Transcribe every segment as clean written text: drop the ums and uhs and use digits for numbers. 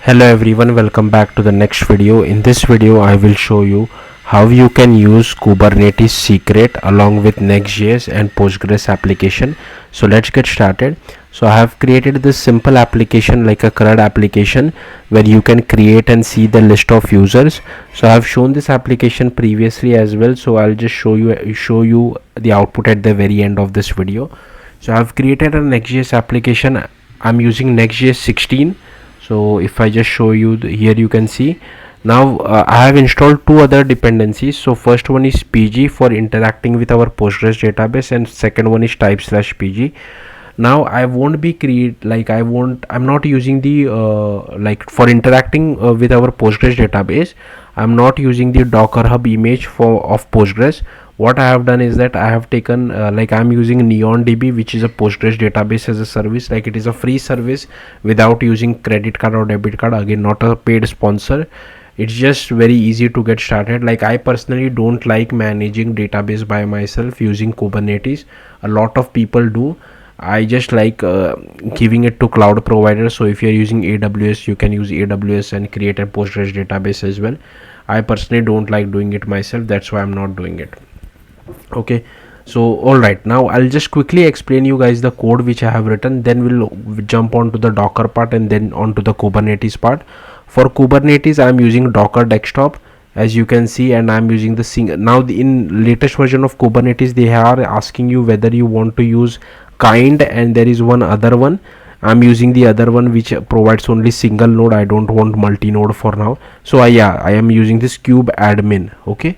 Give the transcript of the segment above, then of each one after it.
Hello everyone, welcome back to the next video. In this video I will show you how you can use Kubernetes secret along with NEXTJS and POSTGRES application. So let's get started. So I have created this simple application like a CRUD application where you can create and see the list of users. So I have shown this application previously as well, so I'll just show you the output at the very end of this video. So I have created a NEXTJS application. I'm using NEXTJS 16. So if I just show you here, you can see now I have installed two other dependencies. So first one is pg for interacting with our Postgres database, and second one is type/pg. Now I won't be I'm not using the for interacting with our Postgres database. I'm not using the Docker Hub image of Postgres. What I have done is that I have taken I'm using NeonDB, which is a Postgres database as a service. Like, it is a free service without using credit card or debit card. Again, not a paid sponsor. It's just very easy to get started. Like, I personally don't like managing database by myself using Kubernetes. A lot of people do. I just like giving it to cloud providers. So if you're using AWS, you can use AWS and create a Postgres database as well. I personally don't like doing it myself. That's why I'm not doing it. Okay, so all right, now I'll just quickly explain you guys the code which I have written, then we'll jump on to the Docker part and then on to the Kubernetes part. For Kubernetes, I'm using Docker desktop, as you can see, and I'm using the now in latest version of Kubernetes they are asking you whether you want to use kind, and there is one other one. I'm using the other one which provides only single node. I don't want multi-node for now. So I am using this kube admin. Okay,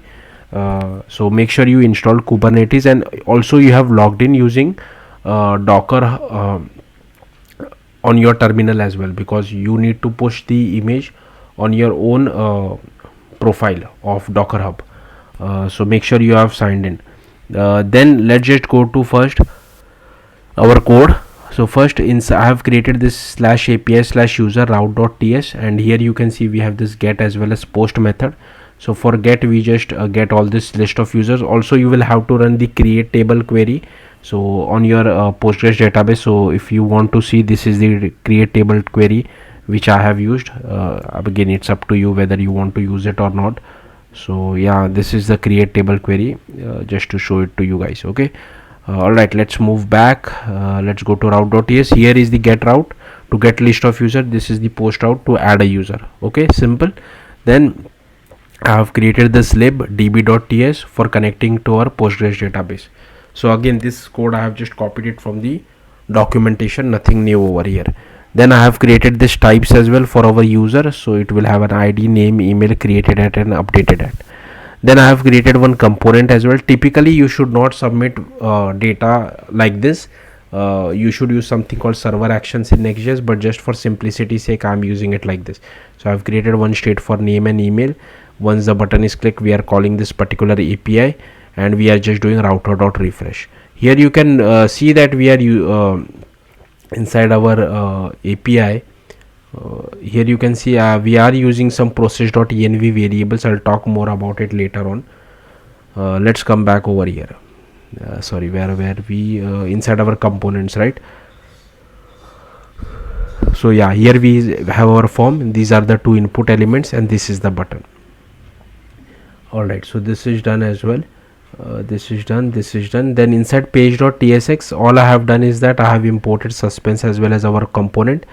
so make sure you install Kubernetes, and also you have logged in using Docker on your terminal as well, because you need to push the image on your own profile of Docker Hub. So make sure you have signed in. Then let's just go to first our code. So first I have created this /API/user route.ts, and here you can see we have this get as well as post method. So for get, we just get all this list of users. Also you will have to run the create table query, so on your Postgres database. So if you want to see, this is the create table query which I have used. Again, it's up to you whether you want to use it or not. So yeah, this is the create table query, just to show it to you guys. Okay, all right, let's move back. Let's go to route.ts. Here is the get route to get list of user. This is the post route to add a user. Okay, simple. Then I have created this lib db.ts for connecting to our Postgres database. So again, this code I have just copied it from the documentation, nothing new over here. Then I have created this types as well for our user, so it will have an ID, name, email, created at and updated at. Then I have created one component as well. Typically you should not submit data like this. You should use something called server actions in NEXTJS, but just for simplicity's sake I'm using it like this. So I've created one state for name and email. Once the button is clicked, we are calling this particular API, and we are just doing router.refresh. Here you can see that we are inside our API. Here you can see we are using some process.env variables. I'll talk more about it later on. Let's come back over here. Sorry, where we inside our components, right? So yeah, here we have our form. These are the two input elements, and this is the button. All right, so this is done as well. This is done. Then inside page.tsx, all I have done is that I have imported suspense as well as our component.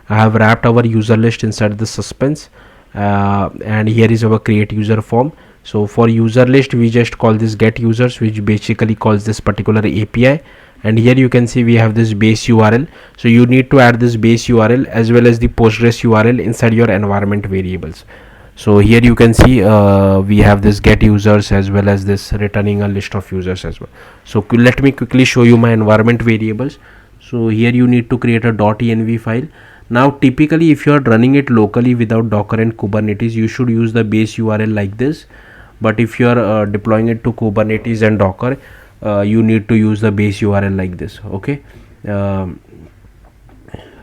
I have wrapped our user list inside the suspense, and here is our create user form. So for user list, we just call this get users, which basically calls this particular API. And here you can see we have this base URL. So you need to add this base URL as well as the Postgres URL inside your environment variables. So here you can see we have this get users as well as this returning a list of users as well. So let me quickly show you my environment variables. So here you need to create a .env file. Now typically if you are running it locally without Docker and Kubernetes, you should use the base URL like this. But if you are deploying it to Kubernetes and Docker, you need to use the base URL like this. Okay,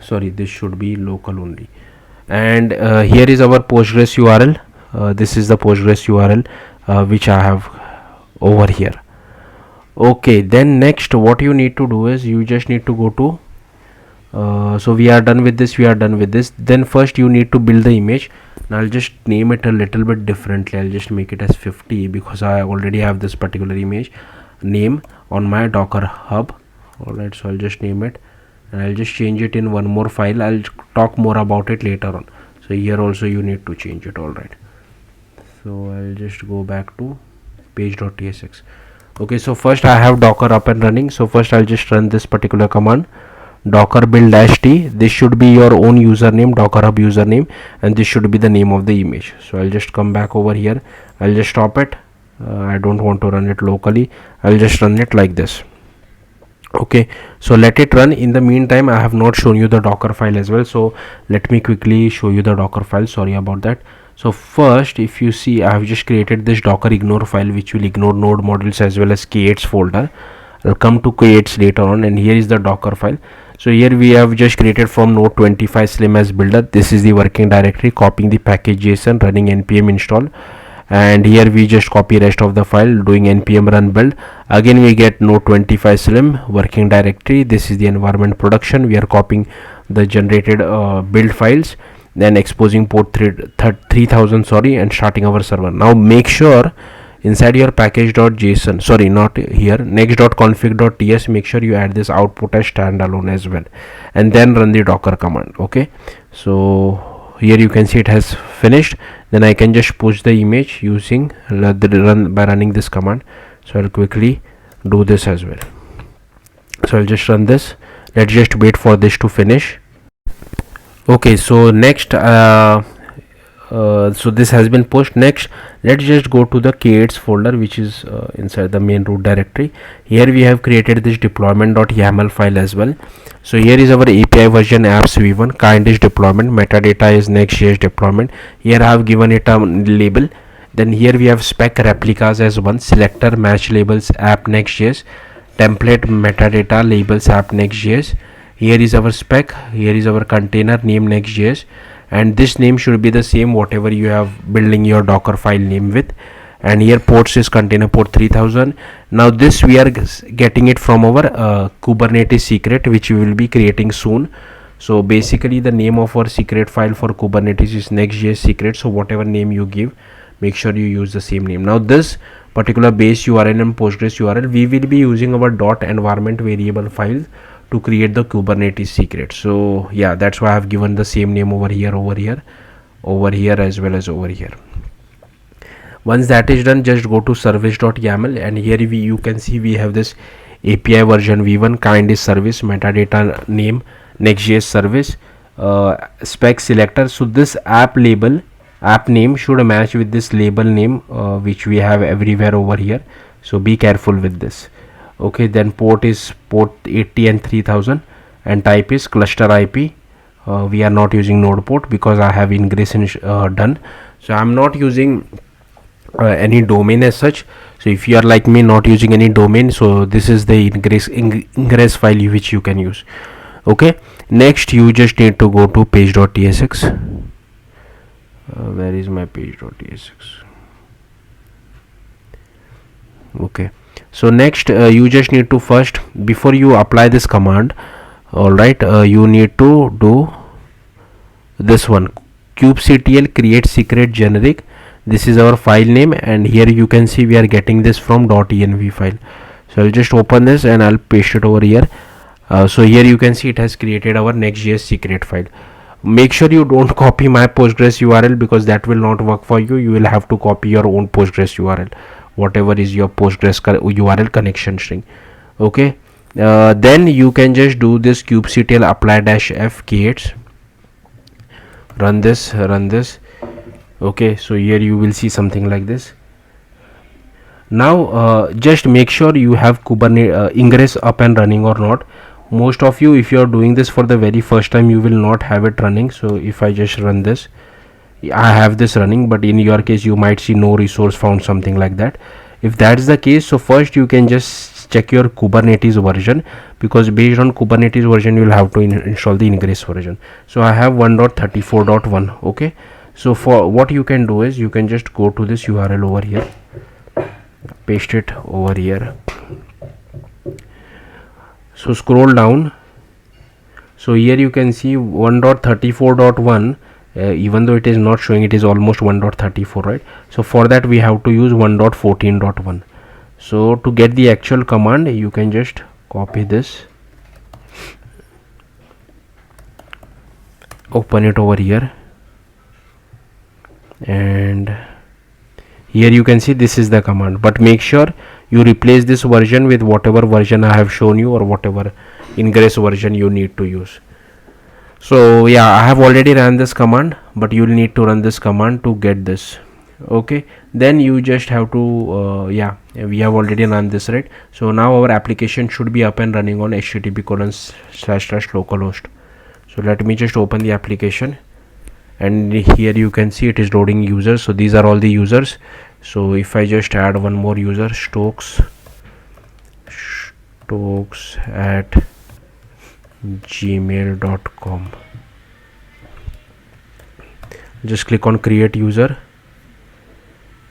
sorry, this should be local only. And here is our Postgres URL. This is the Postgres URL which I have over here. Okay, then next what you need to do is you just need to go to So we are done with this, then first you need to build the image. Now I'll just name it a little bit differently. I'll just make it as 50 because I already have this particular image name on my Docker hub. Alright, so I'll just name it, and I'll just change it in one more file. I'll talk more about it later on. So here also you need to change it. Alright, so I'll just go back to page.tsx. Okay, so first I have Docker up and running. So first I'll just run this particular command, docker build -t. This should be your own username, Docker hub username, and this should be the name of the image. So I'll just come back over here. I'll just stop it. I don't want to run it locally. I'll just run it like this. Okay, so let it run. In the meantime, I have not shown you the Docker file as well, so let me quickly show you the Docker file. Sorry about that. So first, if you see, I have just created this docker ignore file which will ignore node modules as well as k8s folder. I'll come to k8s later on, and here is the Docker file. So here we have just created from node 25 slim as builder. This is the working directory, copying the package JSON, running npm install, and here we just copy rest of the file, doing npm run build. Again we get node 25 slim working directory. This is the environment production. We are copying the generated build files, then exposing port 3000 and starting our server. Now make sure inside your package.json, sorry, not here, next.config.ts, make sure you add this output as standalone as well, and then run the docker command. Okay, so here you can see it has finished. Then I can just push the image using by running this command. So I'll quickly do this as well. So I'll just run this. Let's just wait for this to finish. Okay, so next so this has been pushed. Next, let's just go to the k8s folder which is inside the main root directory. Here we have created this deployment.yaml file as well. So here is our API version apps v1, kind is deployment, metadata is NEXTJS deployment. Here I have given it a label. Then here we have spec replicas as one, selector match labels app NEXTJS, template metadata labels app NEXTJS. Here is our spec, here is our container name NEXTJS, and this name should be the same whatever you have building your docker file name with. And here ports is container port 3000. Now this we are getting it from our Kubernetes secret which we will be creating soon. So basically the name of our secret file for Kubernetes is NEXTJS secret. So whatever name you give, make sure you use the same name. Now this particular base URL and Postgres URL, we will be using our .environment variable file to create the Kubernetes secret. So yeah, that's why I have given the same name over here as well as over here. Once that is done, just go to service.yaml, and here you can see we have this API version v1, kind is service, metadata name NEXTJS service, spec selector. So this app name should match with this label name which we have everywhere over here. So be careful with this. Okay, then port is port 80 and 3000, and type is cluster IP. We are not using node port because I have ingress done. So I'm not using any domain as such. So if you are like me, not using any domain, so this is the ingress file which you can use. Okay, next you just need to go to page.tsx. Where is my page.tsx? Okay, so next you just need to first, before you apply this command, all right, you need to do this one, kubectl create secret generic. This is our file name, and here you can see we are getting this from .env file. So I'll just open this and I'll paste it over here. So here you can see it has created our NEXTJS secret file. Make sure you don't copy my Postgres URL because that will not work for you. You will have to copy your own Postgres URL, whatever is your Postgres URL connection string. Okay, then you can just do this kubectl apply -f k8s, run this. Okay, so here you will see something like this. Now just make sure you have Kubernetes ingress up and running or not. Most of you, if you are doing this for the very first time, you will not have it running. So if I just run this, I have this running, but in your case you might see no resource found, something like that. If that's the case, so first you can just check your Kubernetes version, because based on Kubernetes version you will have to install the ingress version. So I have 1.34.1. okay, so for what you can do is you can just go to this URL over here, paste it over here. So scroll down. So here you can see 1.34.1, even though it is not showing, it is almost 1.34, right? So for that we have to use 1.14.1. so to get the actual command, you can just copy this, open it over here, and here you can see this is the command, but make sure you replace this version with whatever version I have shown you, or whatever ingress version you need to use. So yeah, I have already ran this command, but you will need to run this command to get this. Okay, then you just have to yeah, we have already run this, right? So now our application should be up and running on http://localhost. So let me just open the application, and here you can see it is loading users. So these are all the users. So if I just add one more user, Stokes at gmail.com, just click on create user,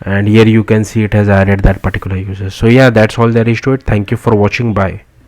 and here you can see it has added that particular user. So yeah, that's all there is to it. Thank you for watching. Bye.